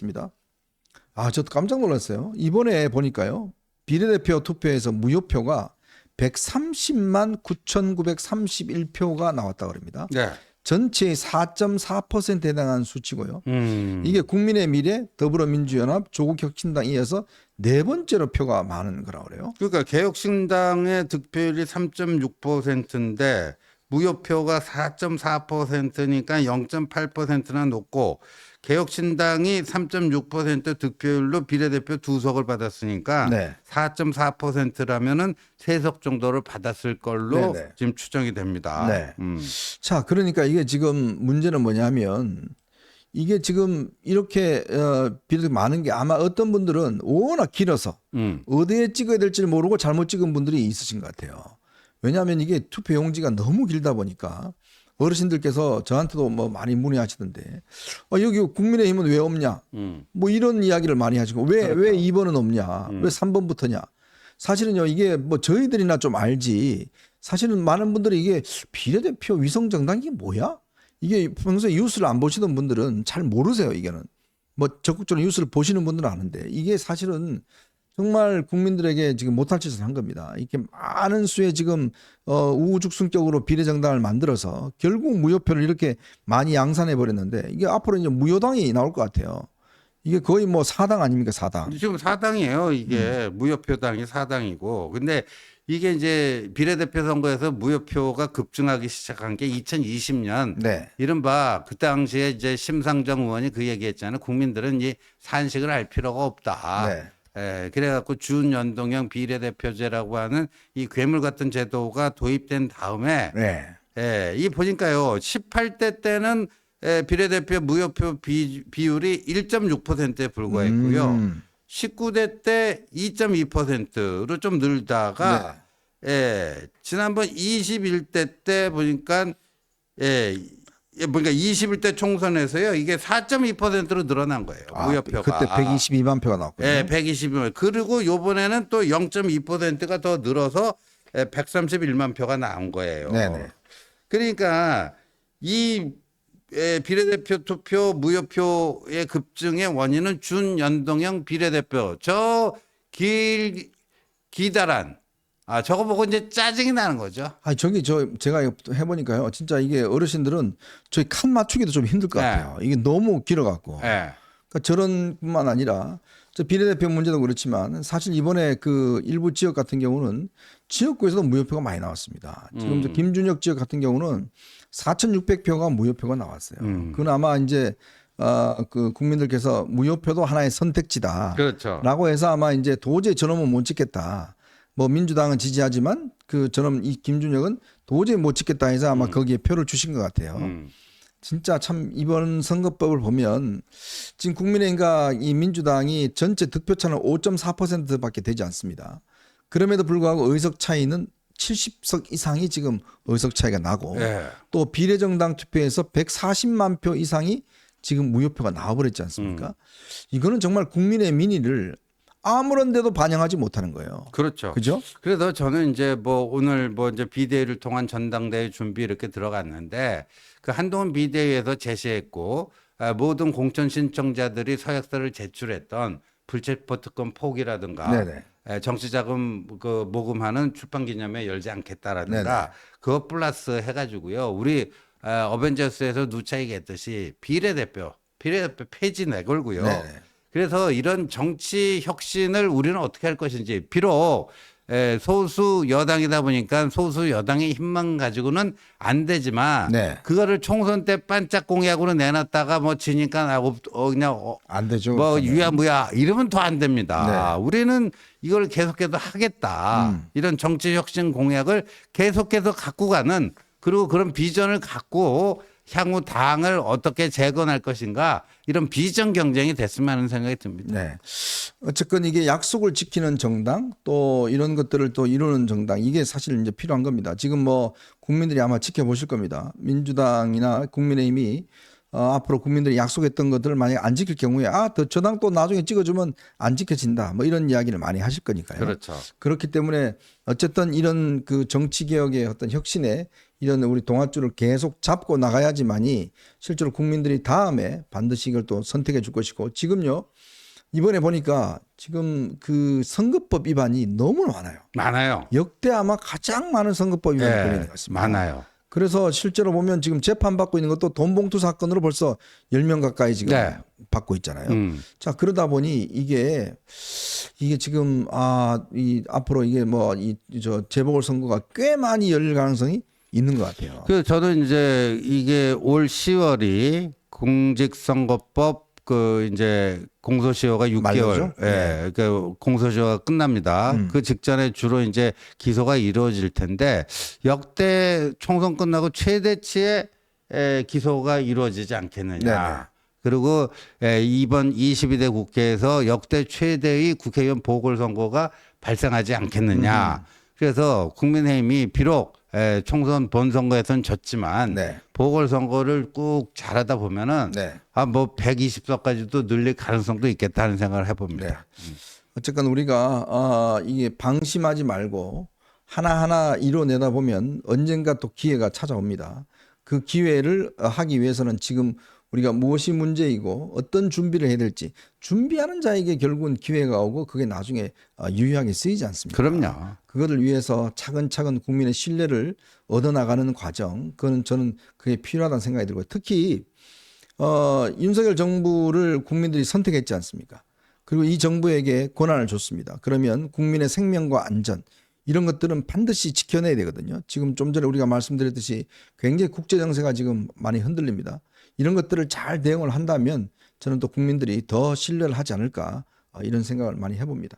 있습니다. 저도 깜짝 놀랐어요. 이번에 보니까요. 비례대표 투표에서 무효표가 130만 9,931표가 나왔다고 합니다. 네. 전체의 4.4%에 해당하는 수치고요. 이게 국민의 미래, 더불어민주연합, 조국혁신당 이어서 네 번째로 표가 많은 거라고 그래요. 그러니까 개혁신당의 득표율이 3.6%인데 무효표가 4.4%니까 0.8%나 높고 개혁신당이 3.6% 득표율로 비례대표 2석을 받았으니까 네. 4.4%라면은 3석 정도를 받았을 걸로 네네. 지금 추정이 됩니다. 네. 자, 그러니까 이게 지금 문제는 뭐냐면 이게 지금 이렇게 비례 많은 게 아마 어떤 분들은 워낙 길어서 어디에 찍어야 될지 모르고 잘못 찍은 분들이 있으신 것 같아요. 왜냐하면 이게 투표 용지가 너무 길다 보니까 어르신들께서 저한테도 뭐 많이 문의하시던데 여기 국민의힘은 왜 없냐 뭐 이런 이야기를 많이 하시고 왜 2번은 없냐 왜 3번부터냐 사실은요 이게 뭐 저희들이나 좀 알지 사실은 많은 분들이 이게 비례대표 위성정당 이게 뭐야 이게 평소에 뉴스를 안 보시던 분들은 잘 모르세요. 이게는 뭐 적극적으로 뉴스를 보시는 분들은 아는데 이게 사실은 정말 국민들에게 지금 못할 짓을 한 겁니다. 이렇게 많은 수의 지금 우후죽순격으로 비례정당을 만들어서 결국 무효표를 이렇게 많이 양산해 버렸는데 이게 앞으로 이제 무효당이 나올 것 같아요. 이게 거의 뭐 사당 아닙니까 사당. 지금 사당이에요. 이게 무효표당이 사당이고. 근데 이게 이제 비례대표 선거에서 무효표가 급증하기 시작한 게 2020년. 네. 이른바 그 당시에 이제 심상정 의원이 그 얘기했잖아요. 국민들은 이 산식을 알 필요가 없다. 네. 그래갖고 준연동형 비례대표제라고 하는 이 괴물 같은 제도가 도입된 다음에 네. 이 보니까요 18대 때는 비례대표 무효표 비율이 1.6%에 불과했고요. 19대 때 2.2%로 좀 늘다가 지난번 21대 때 보니까 그러니까 21대 총선에서요 이게 4.2%로 늘어난 거예요. 무효표가. 그때 122만 표가 나왔거든요. 122만. 그리고 요번에는 또 0.2%가 더 늘어서 131만 표가 나온 거예요. 네네. 그러니까 이 비례대표 투표 무효표의 급증의 원인은 준연동형 비례대표 기다란 저거 보고 이제 짜증이 나는 거죠. 제가 해보니까요. 진짜 이게 어르신들은 저희 칸 맞추기도 좀 힘들 것 같아요. 이게 너무 길어갖고. 그러니까 저런 뿐만 아니라 저 비례대표 문제도 그렇지만 사실 이번에 그 일부 지역 같은 경우는 지역구에서도 무효표가 많이 나왔습니다. 지금 저 김준혁 지역 같은 경우는 4,600표가 무효표가 나왔어요. 그건 아마 이제 그 국민들께서 무효표도 하나의 선택지다. 그렇죠. 라고 해서 아마 이제 도저히 저놈은 못 찍겠다. 뭐 민주당은 지지하지만 저놈 이 김준혁은 도저히 못 찍겠다 해서 아마 거기에 표를 주신 것 같아요. 진짜 참 이번 선거법을 보면 지금 국민의힘과 이 민주당이 전체 득표차는 5.4%밖에 되지 않습니다. 그럼에도 불구하고 의석 차이는 70석 이상이 지금 의석 차이가 나고 또 비례정당 투표에서 140만 표 이상이 지금 무효표가 나와버렸지 않습니까? 이거는 정말 국민의 민의를 아무런 데도 반영하지 못하는 거예요. 그렇죠. 그죠? 그래서 저는 이제 뭐 오늘 뭐 이제 비대위를 통한 전당대회 준비 이렇게 들어갔는데 그 한동훈 비대위에서 제시했고 모든 공천 신청자들이 서약서를 제출했던 불체포 특권 포기라든가 정치자금 그 모금하는 출판기념회 열지 않겠다라든가 그것 플러스 해가지고요. 우리 어벤져스에서 누차 얘기했듯이 비례대표 폐지 내걸고요. 그래서 이런 정치 혁신을 우리는 어떻게 할 것인지 비록 소수 여당이다 보니까 소수 여당의 힘만 가지고는 안 되지만 그거를 총선 때 반짝 공약으로 내놨다가 뭐 지니까 그냥 안 되죠. 뭐 유야무야 이러면 더 안 됩니다. 우리는 이걸 계속해서 하겠다. 이런 정치 혁신 공약을 계속해서 갖고 가는 그리고 그런 비전을 갖고 향후 당을 어떻게 재건할 것인가 이런 비전 경쟁이 됐으면 하는 생각이 듭니다. 어쨌건 이게 약속을 지키는 정당 또 이런 것들을 또 이루는 정당 이게 사실 이제 필요한 겁니다. 지금 뭐 국민들이 아마 지켜보실 겁니다. 민주당이나 국민의힘이 앞으로 국민들이 약속했던 것들을 만약 안 지킬 경우에 저 당 또 나중에 찍어주면 안 지켜진다. 뭐 이런 이야기를 많이 하실 거니까요. 그렇죠. 그렇기 때문에 어쨌든 이런 그 정치 개혁의 어떤 혁신에 이런 우리 동아줄을 계속 잡고 나가야지만이 실제로 국민들이 다음에 반드시 이걸 또 선택해 줄 것이고 지금요. 이번에 보니까 지금 그 선거법 위반이 너무 많아요. 많아요. 역대 아마 가장 많은 선거법 위반이 예, 걸리는 것 같습니다. 많아요. 그래서 실제로 보면 지금 재판받고 있는 것도 돈봉투 사건으로 벌써 10명 가까이 지금 네. 받고 있잖아요. 자, 그러다 보니 이게 지금 이 앞으로 이게 뭐 저 재보궐선거가 꽤 많이 열릴 가능성이 있는 것 같아요. 그 저는 이제 이게 올 10월이 공직선거법 그 이제 공소시효가 6개월, 말로죠? 예, 그 공소시효가 끝납니다. 그 직전에 주로 이제 기소가 이루어질 텐데 역대 총선 끝나고 최대치의 기소가 이루어지지 않겠느냐. 네네. 그리고 이번 22대 국회에서 역대 최대의 국회의원 보궐선거가 발생하지 않겠느냐. 그래서 국민의힘이 비록 총선 본선거에서는 졌지만 네. 보궐선거를 꾹 잘하다 보면은 네. 뭐 120석까지도 늘릴 가능성도 있겠다 하는 생각을 해봅니다. 어쨌건 우리가 이게 방심하지 말고 하나하나 이뤄내다 보면 언젠가 또 기회가 찾아옵니다. 그 기회를 하기 위해서는 지금 우리가 무엇이 문제이고 어떤 준비를 해야 될지 준비하는 자에게 결국은 기회가 오고 그게 나중에 유효하게 쓰이지 않습니까? 그럼요. 그것을 위해서 차근차근 국민의 신뢰를 얻어나가는 과정, 그건 저는 그게 필요하다는 생각이 들고요. 특히 윤석열 정부를 국민들이 선택했지 않습니까? 그리고 이 정부에게 권한을 줬습니다. 그러면 국민의 생명과 안전 이런 것들은 반드시 지켜내야 되거든요. 지금 좀 전에 우리가 말씀드렸듯이 굉장히 국제 정세가 지금 많이 흔들립니다. 이런 것들을 잘 대응을 한다면 저는 또 국민들이 더 신뢰를 하지 않을까 이런 생각을 많이 해봅니다.